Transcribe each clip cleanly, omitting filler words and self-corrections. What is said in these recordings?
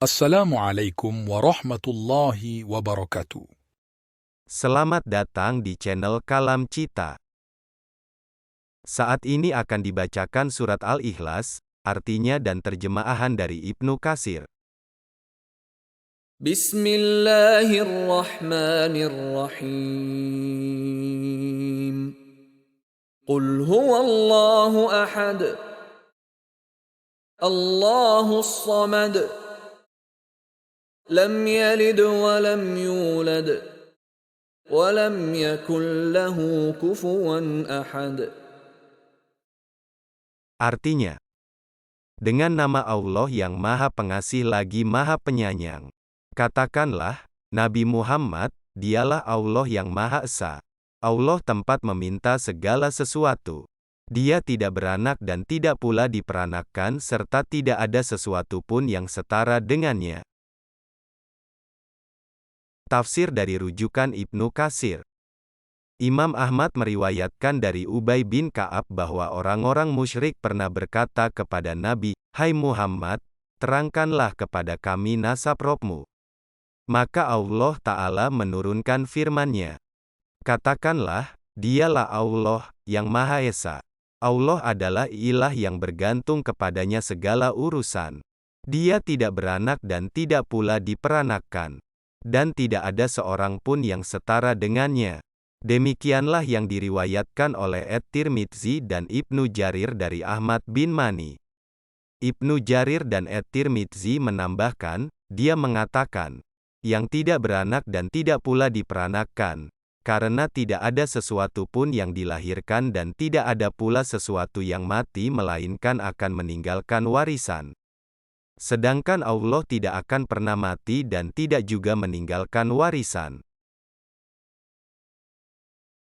Assalamualaikum warahmatullahi wabarakatuh. Selamat datang di channel Kalam Cita. Saat ini akan dibacakan surat Al-Ikhlas, artinya dan terjemahan dari Ibnu Katsir. Bismillahirrahmanirrahim. Qul huwallahu ahad. Allahus samad. Lam yalid wa lam yulad. Wa lam yakul lahu kufuwan ahad. Artinya, dengan nama Allah yang Maha Pengasih lagi Maha Penyayang. Katakanlah, Nabi Muhammad, dialah Allah yang Maha Esa. Allah tempat meminta segala sesuatu. Dia tidak beranak dan tidak pula diperanakkan serta tidak ada sesuatu pun yang setara dengannya. Tafsir dari rujukan Ibnu Katsir. Imam Ahmad meriwayatkan dari Ubay bin Ka'ab bahwa orang-orang musyrik pernah berkata kepada Nabi, "Hai Muhammad, terangkanlah kepada kami nasab Rabb-Mu." Maka Allah Ta'ala menurunkan firman-Nya. Katakanlah, dialah Allah, yang Maha Esa. Allah adalah ilah yang bergantung kepadanya segala urusan. Dia tidak beranak dan tidak pula diperanakkan. Dan tidak ada seorang pun yang setara dengannya. Demikianlah yang diriwayatkan oleh At-Tirmidzi dan Ibnu Jarir dari Ahmad bin Mani. Ibnu Jarir dan At-Tirmidzi menambahkan, dia mengatakan, yang tidak beranak dan tidak pula diperanakkan, karena tidak ada sesuatu pun yang dilahirkan dan tidak ada pula sesuatu yang mati melainkan akan meninggalkan warisan. Sedangkan Allah tidak akan pernah mati dan tidak juga meninggalkan warisan.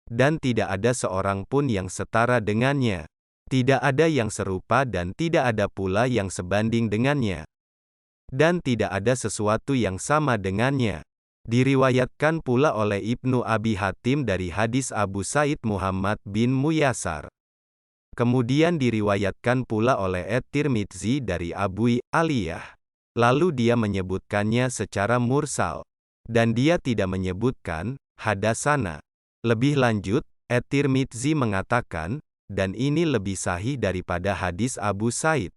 Dan tidak ada seorang pun yang setara dengannya. Tidak ada yang serupa dan tidak ada pula yang sebanding dengannya. Dan tidak ada sesuatu yang sama dengannya. Diriwayatkan pula oleh Ibnu Abi Hatim dari hadis Abu Said Muhammad bin Muyassar. Kemudian diriwayatkan pula oleh At-Tirmidzi dari Abu Aliyah. Lalu dia menyebutkannya secara mursal. Dan dia tidak menyebutkan hadasana. Lebih lanjut, At-Tirmidzi mengatakan, dan ini lebih sahih daripada hadis Abu Said.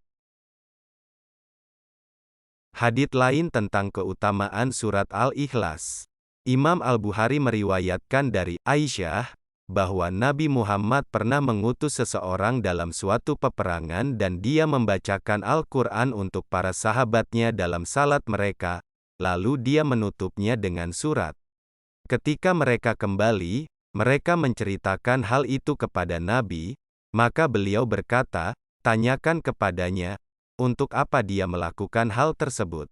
Hadits lain tentang keutamaan surat Al-Ikhlas. Imam Al-Bukhari meriwayatkan dari Aisyah, bahwa Nabi Muhammad pernah mengutus seseorang dalam suatu peperangan dan dia membacakan Al-Quran untuk para sahabatnya dalam salat mereka, lalu dia menutupnya dengan surat. Ketika mereka kembali, mereka menceritakan hal itu kepada Nabi, maka beliau berkata, tanyakan kepadanya, untuk apa dia melakukan hal tersebut.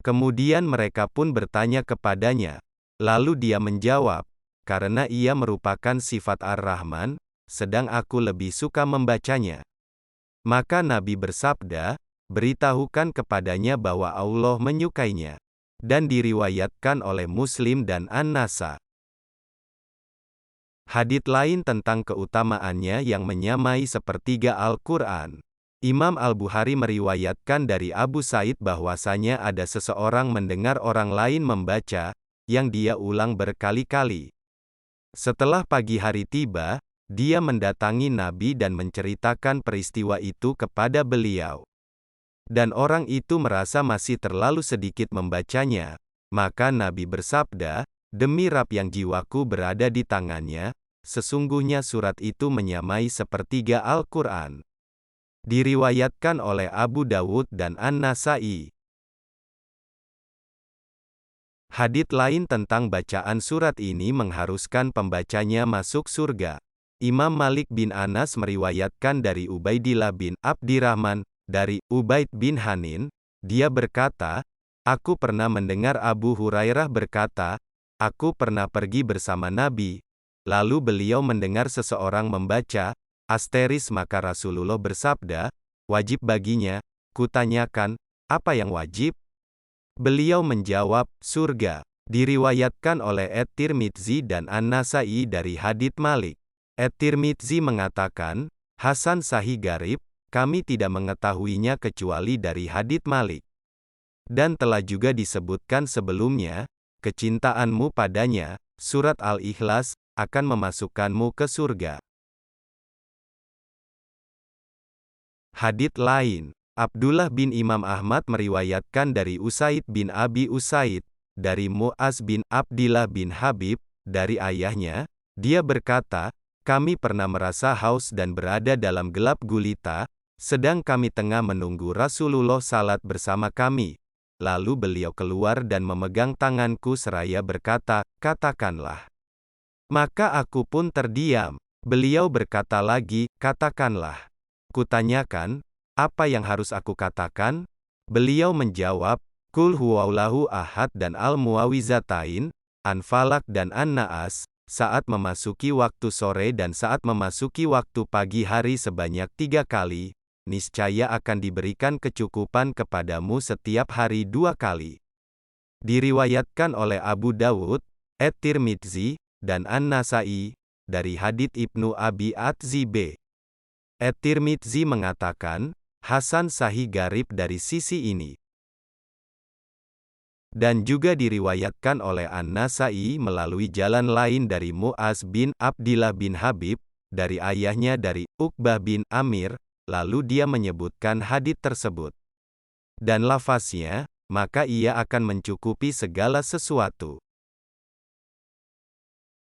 Kemudian mereka pun bertanya kepadanya, lalu dia menjawab, karena ia merupakan sifat Ar-Rahman, sedang aku lebih suka membacanya. Maka Nabi bersabda, beritahukan kepadanya bahwa Allah menyukainya. Dan diriwayatkan oleh Muslim dan An-Nasa. Hadits lain tentang keutamaannya yang menyamai sepertiga Al-Quran. Imam Al-Bukhari meriwayatkan dari Abu Said bahwasanya ada seseorang mendengar orang lain membaca, yang dia ulang berkali-kali. Setelah pagi hari tiba, dia mendatangi Nabi dan menceritakan peristiwa itu kepada beliau. Dan orang itu merasa masih terlalu sedikit membacanya, maka Nabi bersabda, demi Rabb yang jiwaku berada di tangannya, sesungguhnya surat itu menyamai sepertiga Al-Quran. Diriwayatkan oleh Abu Dawud dan An-Nasai. Hadits lain tentang bacaan surat ini mengharuskan pembacanya masuk surga. Imam Malik bin Anas meriwayatkan dari Ubaidillah bin Abdirrahman, dari Ubaid bin Hanin, dia berkata, aku pernah mendengar Abu Hurairah berkata, aku pernah pergi bersama Nabi, lalu beliau mendengar seseorang membaca, maka Rasulullah bersabda, wajib baginya. Kutanyakan, apa yang wajib? Beliau menjawab, surga. Diriwayatkan oleh At-Tirmidzi dan An-Nasai dari hadits Malik. At-Tirmidzi mengatakan, Hasan Sahih Garib, kami tidak mengetahuinya kecuali dari hadits Malik. Dan telah juga disebutkan sebelumnya, kecintaanmu padanya, surat Al-Ikhlas, akan memasukkanmu ke surga. Hadits lain, Abdullah bin Imam Ahmad meriwayatkan dari Usaid bin Abi Usaid, dari Mu'az bin Abdillah bin Habib, dari ayahnya, dia berkata, kami pernah merasa haus dan berada dalam gelap gulita, sedang kami tengah menunggu Rasulullah salat bersama kami. Lalu beliau keluar dan memegang tanganku seraya berkata, katakanlah. Maka aku pun terdiam. Beliau berkata lagi, katakanlah. Kutanyakan, apa yang harus aku katakan? Beliau menjawab, Qul huwallahu ahad dan al-muawizatain, An-Falaq dan An-Naas, saat memasuki waktu sore dan saat memasuki waktu pagi hari sebanyak 3 kali, niscaya akan diberikan kecukupan kepadamu setiap hari 2 kali. Diriwayatkan oleh Abu Dawud, At-Tirmidzi, dan An-Nasai, dari hadits Ibnu Abi Atzib. At-Tirmidzi mengatakan, Hasan sahih garib dari sisi ini. Dan juga diriwayatkan oleh An-Nasai melalui jalan lain dari Mu'az bin Abdillah bin Habib, dari ayahnya dari Uqbah bin Amir, lalu dia menyebutkan hadits tersebut. Dan lafaznya, maka ia akan mencukupi segala sesuatu.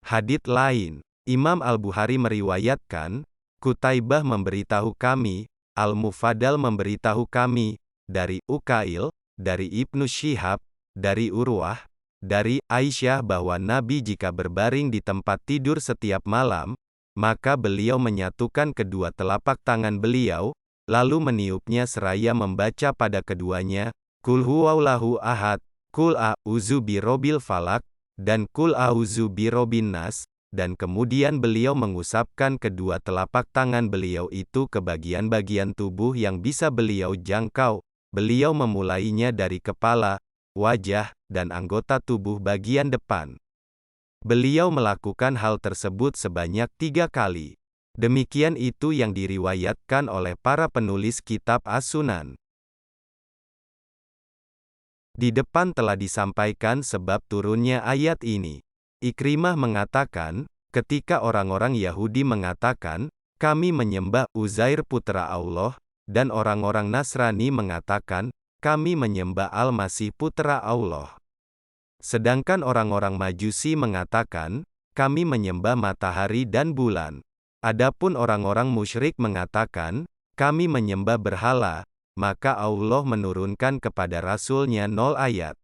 Hadits lain, Imam Al-Bukhari meriwayatkan, Qutaibah memberitahu kami, Al-Mufaddal memberitahu kami, dari Ukail, dari Ibnu Syihab, dari Urwah, dari Aisyah bahwa Nabi jika berbaring di tempat tidur setiap malam, maka beliau menyatukan kedua telapak tangan beliau, lalu meniupnya seraya membaca pada keduanya, Qul huwallahu ahad, Qul a'udzu birabbil falaq, dan Qul a'udzu birabbin nas, dan kemudian beliau mengusapkan kedua telapak tangan beliau itu ke bagian-bagian tubuh yang bisa beliau jangkau. Beliau memulainya dari kepala, wajah, dan anggota tubuh bagian depan. Beliau melakukan hal tersebut sebanyak 3 kali. Demikian itu yang diriwayatkan oleh para penulis kitab As-Sunan. Di depan telah disampaikan sebab turunnya ayat ini. Ikrimah mengatakan, ketika orang-orang Yahudi mengatakan, kami menyembah Uzair putra Allah, dan orang-orang Nasrani mengatakan, kami menyembah Al-Masih putra Allah. Sedangkan orang-orang Majusi mengatakan, kami menyembah matahari dan bulan. Adapun orang-orang musyrik mengatakan, kami menyembah berhala, maka Allah menurunkan kepada Rasul-Nya 0 ayat.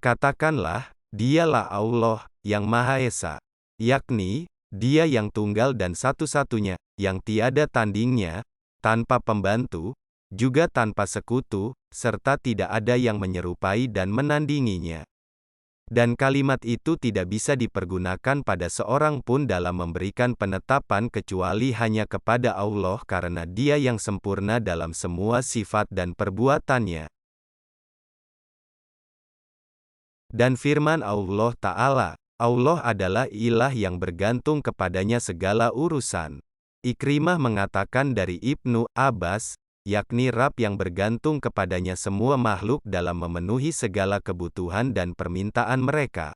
Katakanlah, dialah Allah, yang Maha Esa. Yakni, dia yang tunggal dan satu-satunya, yang tiada tandingnya, tanpa pembantu, juga tanpa sekutu, serta tidak ada yang menyerupai dan menandinginya. Dan kalimat itu tidak bisa dipergunakan pada seorang pun dalam memberikan penetapan kecuali hanya kepada Allah karena Dia yang sempurna dalam semua sifat dan perbuatannya. Dan firman Allah Ta'ala, Allah adalah ilah yang bergantung kepadanya segala urusan. Ikrimah mengatakan dari Ibnu Abbas, yakni Rabb yang bergantung kepadanya semua makhluk dalam memenuhi segala kebutuhan dan permintaan mereka.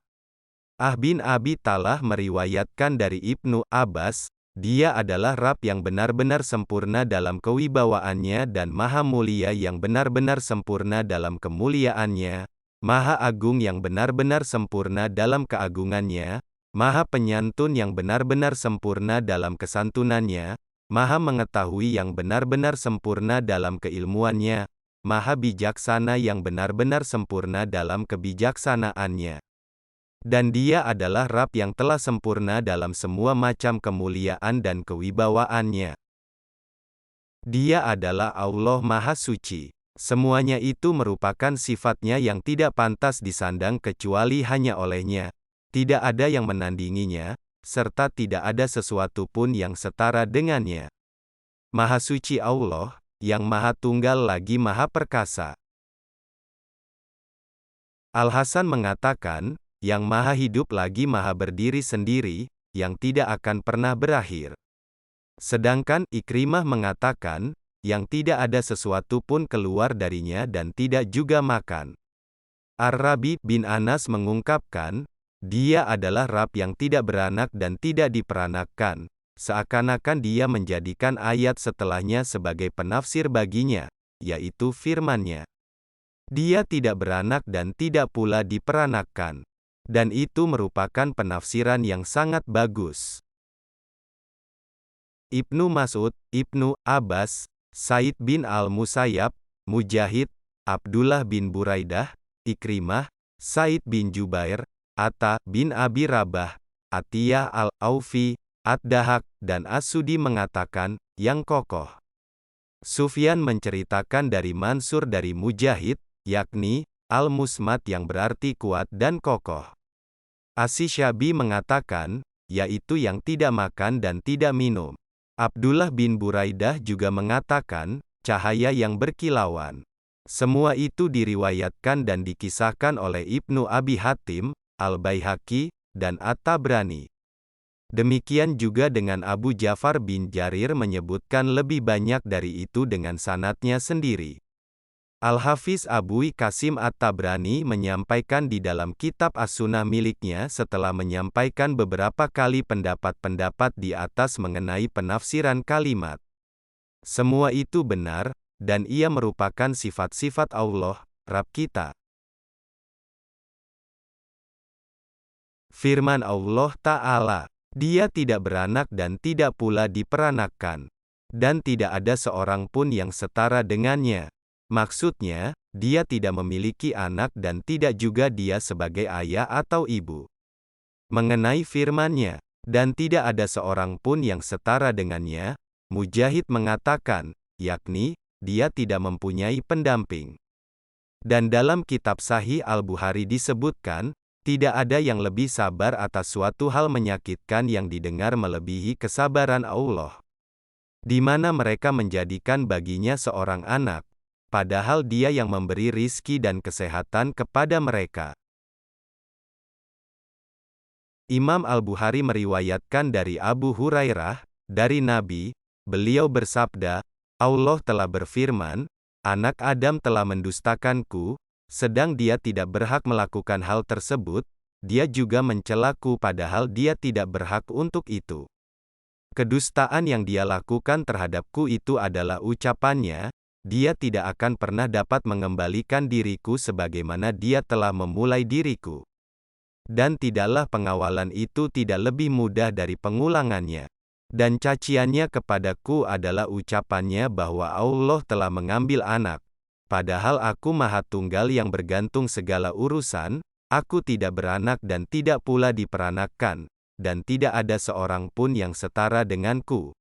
Bin Abi Talah meriwayatkan dari Ibnu Abbas, dia adalah Rabb yang benar-benar sempurna dalam kewibawaannya dan Maha Mulia yang benar-benar sempurna dalam kemuliaannya, Maha Agung yang benar-benar sempurna dalam keagungannya, Maha Penyantun yang benar-benar sempurna dalam kesantunannya, Maha Mengetahui yang benar-benar sempurna dalam keilmuannya, Maha Bijaksana yang benar-benar sempurna dalam kebijaksanaannya. Dan Dia adalah Rabb yang telah sempurna dalam semua macam kemuliaan dan kewibawaannya. Dia adalah Allah Maha Suci. Semuanya itu merupakan sifat-Nya yang tidak pantas disandang kecuali hanya oleh-Nya. Tidak ada yang menandinginya, serta tidak ada sesuatu pun yang setara dengannya. Maha Suci Allah, yang Maha Tunggal lagi Maha Perkasa. Al-Hasan mengatakan, yang Maha Hidup lagi Maha Berdiri sendiri, yang tidak akan pernah berakhir. Sedangkan Ikrimah mengatakan, yang tidak ada sesuatu pun keluar darinya dan tidak juga makan. Ar-Rabi bin Anas mengungkapkan, dia adalah Rabb yang tidak beranak dan tidak diperanakkan, seakan-akan dia menjadikan ayat setelahnya sebagai penafsir baginya, yaitu firman-Nya. Dia tidak beranak dan tidak pula diperanakkan. Dan itu merupakan penafsiran yang sangat bagus. Ibnu Mas'ud, Ibnu Abbas, Said bin Al-Musayyab, Mujahid, Abdullah bin Buraidah, Ikrimah, Said bin Jubair, Atta bin Abi Rabah, Atiyah al-Aufi, Ad-Dahak, dan As-Sudi mengatakan, yang kokoh. Sufyan menceritakan dari Mansur dari Mujahid, yakni, Al-Musmat yang berarti kuat dan kokoh. As-Syabi mengatakan, yaitu yang tidak makan dan tidak minum. Abdullah bin Buraidah juga mengatakan, cahaya yang berkilauan. Semua itu diriwayatkan dan dikisahkan oleh Ibnu Abi Hatim, Al-Baihaqi, dan At-Tabrani. Demikian juga dengan Abu Ja'far bin Jarir menyebutkan lebih banyak dari itu dengan sanadnya sendiri. Al-Hafiz Abu Qasim At-Tabrani menyampaikan di dalam kitab As-Sunnah miliknya setelah menyampaikan beberapa kali pendapat-pendapat di atas mengenai penafsiran kalimat. Semua itu benar, dan ia merupakan sifat-sifat Allah, Rabb kita. Firman Allah Ta'ala, Dia tidak beranak dan tidak pula diperanakkan. Dan tidak ada seorang pun yang setara dengannya. Maksudnya, dia tidak memiliki anak dan tidak juga dia sebagai ayah atau ibu. Mengenai firman-Nya, dan tidak ada seorang pun yang setara dengannya, Mujahid mengatakan, yakni, dia tidak mempunyai pendamping. Dan dalam kitab Sahih Al-Bukhari disebutkan, tidak ada yang lebih sabar atas suatu hal menyakitkan yang didengar melebihi kesabaran Allah. Di mana mereka menjadikan baginya seorang anak, padahal Dia yang memberi rizki dan kesehatan kepada mereka. Imam Al-Bukhari meriwayatkan dari Abu Hurairah, dari Nabi, beliau bersabda, Allah telah berfirman, anak Adam telah mendustakanku, sedang dia tidak berhak melakukan hal tersebut, dia juga mencelaku padahal dia tidak berhak untuk itu. Kedustaan yang dia lakukan terhadapku itu adalah ucapannya, dia tidak akan pernah dapat mengembalikan diriku sebagaimana dia telah memulai diriku. Dan tidaklah pengawalan itu tidak lebih mudah dari pengulangannya. Dan caciannya kepadaku adalah ucapannya bahwa Allah telah mengambil anak. Padahal aku Maha Tunggal yang bergantung segala urusan, aku tidak beranak dan tidak pula diperanakkan, dan tidak ada seorang pun yang setara denganku.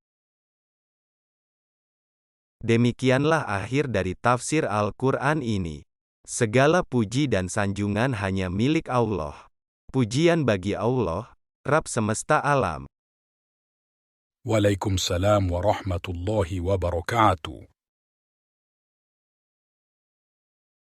Demikianlah akhir dari tafsir Al-Quran ini. Segala puji dan sanjungan hanya milik Allah. Pujian bagi Allah, Rabb semesta alam. Waalaikumsalam warahmatullahi wabarakatuh.